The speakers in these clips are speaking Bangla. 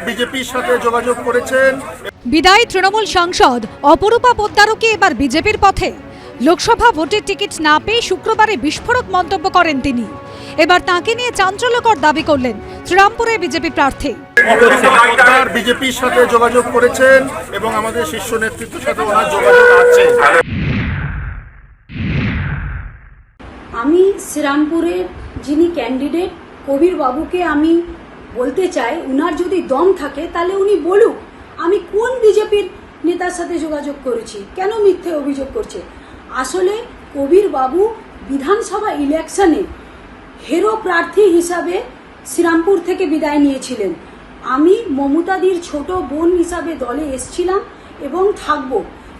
বিজেপির সাথে যোগাযোগ করেছেন। বিদায়ী তৃণমূল সাংসদ অপরূপা পোদ্দারও কি এবার বিজেপির পথে? লোকসভা ভোটের টিকিট না পেয়ে শুক্রবারে বিস্ফোরক মন্তব্য করেন তিনি। এবার তাঁকে নিয়ে চাঞ্চল্যকর দাবি করলেন শ্রীরামপুরে বিজেপি প্রার্থী। বিজেপির সাথে যোগাযোগ করেছেন এবং আমাদের শীর্ষ নেতৃত্বের সাথে ওনার যোগাযোগ আছে। আমি শ্রীরামপুরের যিনি ক্যান্ডিডেট কবির বাবুকে আমি বলতে চাই, উনার যদি দম থাকে তাহলে উনি বলুক আমি কোন বিজেপির নেতার সাথে যোগাযোগ করেছি, কেন মিথ্যে অভিযোগ করছে। আসলে কবির বাবু বিধানসভা ইলেকশনে হিরো প্রার্থী হিসাবে শ্রীরামপুর থেকে বিদায় নিয়েছিলেন। আমি মমতাদির ছোট বোন হিসাবে দলে এসেছিলাম এবং থাকব,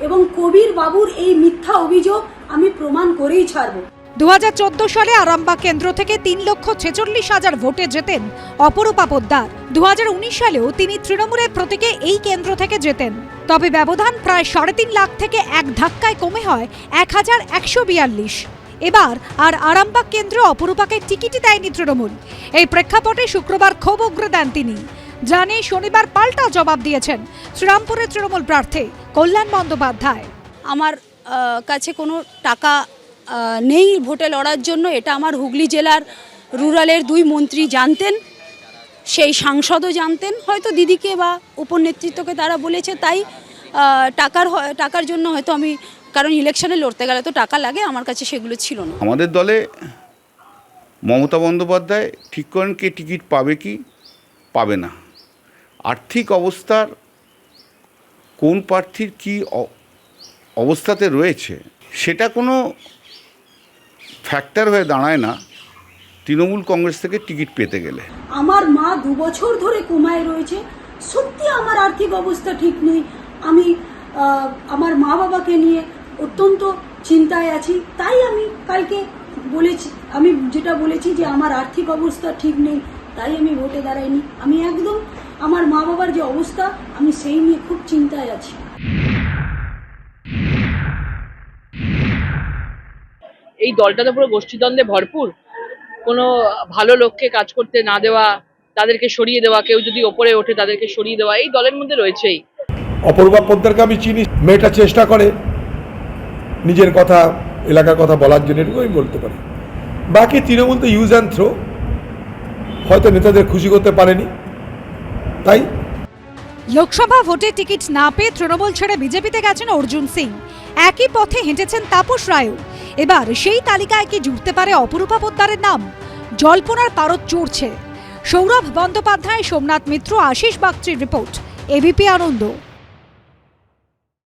এবং কবির বাবুর এই মিথ্যা অভিযোগ আমি প্রমাণ করেই ছাড়ব। 2014 সালে আরামবাগ কেন্দ্র থেকে 3,46,000 ভোটে জেতেন অপরূপা পোদ্দার। 2019 সালেও তিনি তৃণমূলের প্রতীকে এই কেন্দ্র থেকে জেতেন। তবে ব্যবধান প্রায় 3.5 লাখ থেকে এক ধাক্কায় কমে হয় 1,142। এবার আর আরামবাগ কেন্দ্রে অপরূপাকে টিকিটই দেয়নি তৃণমূল। এই প্রেক্ষাপটে শুক্রবার ক্ষোভ উগরে দেন তিনি। জানে শনিবার পাল্টা জবাব দিয়েছেন শ্রীরামপুরের তৃণমূল প্রার্থী কল্যাণ বন্দ্যোপাধ্যায়। আমার কাছে কোনো টাকা নেই ভোটে লড়ার জন্য, এটা আমার হুগলি জেলার রুরালের 2 মন্ত্রী জানতেন, সেই সাংসদও জানতেন। হয়তো দিদিকে বা উপনেতৃত্বকে তারা বলেছে, তাই টাকার জন্য হয়তো আমি, কারণ ইলেকশনে লড়তে গেলে তো টাকা লাগে, আমার কাছে সেগুলো ছিল না। আমাদের দলে মমতা বন্দ্যোপাধ্যায় ঠিক করেন কে টিকিট পাবে কি পাবে না। আর্থিক অবস্থার কোন প্রার্থীর কি অবস্থাতে রয়েছে সেটা কোনো ফ্যাক্টর হয়ে দাঁড়ায় না তৃণমূল কংগ্রেস থেকে টিকিট পেতে গেলে। আমার মা 2 বছর ধরে কোমায় রয়েছে, সত্যি আমার আর্থিক অবস্থা ঠিক নেই। আমি আমার মা বাবাকে নিয়ে অত্যন্ত চিন্তায় আছি, তাই আমি কালকে বলেছি, আমি যেটা বলেছি যে আমার আর্থিক অবস্থা ঠিক নেই, তাই আমি ভোটে দাঁড়াইনি। আমি একদম আমার মা বাবার যে অবস্থা, আমি সেই নিয়ে খুব চিন্তায় আছি। এই দলটা তো পুরো গোষ্ঠীদ্বন্দ্বে ভরপুর। কোনো ভালো লোককে কাজ করতে না দেওয়া, তাদেরকে সরিয়ে দেওয়া, কেউ যদি ওপরে ওঠে তাদেরকে সরিয়ে দেওয়া, এই দলের মধ্যে রয়েছেই। অপরূপা পোদ্দারকে আমি চিনি, মেয়েটা চেষ্টা করে নিজের কথা, এলাকার কথা বলার জন্য, এটুকুই বলতে পারি। বাকি তৃণমূল তো ইউজ অ্যান্ড থ্রো, হয়তো নেতাদের খুশি করতে পারেনি, তাই। লোকসভা ভোটে টিকিট না পেয়ে তৃণমূল ছেড়ে বিজেপিতে গেছেন অর্জুন সিং। একই পথে হেঁটেছেন তাপস রায়ও। এবার সেই তালিকায় কি জুড়তে পারে অপরূপা পোদ্দারের নাম? জল্পনার পারদ চড়ছে। সৌরভ বন্দ্যোপাধ্যায়, সোমনাথ মিত্র, আশিস বাগচির রিপোর্ট, এবিপি আনন্দ।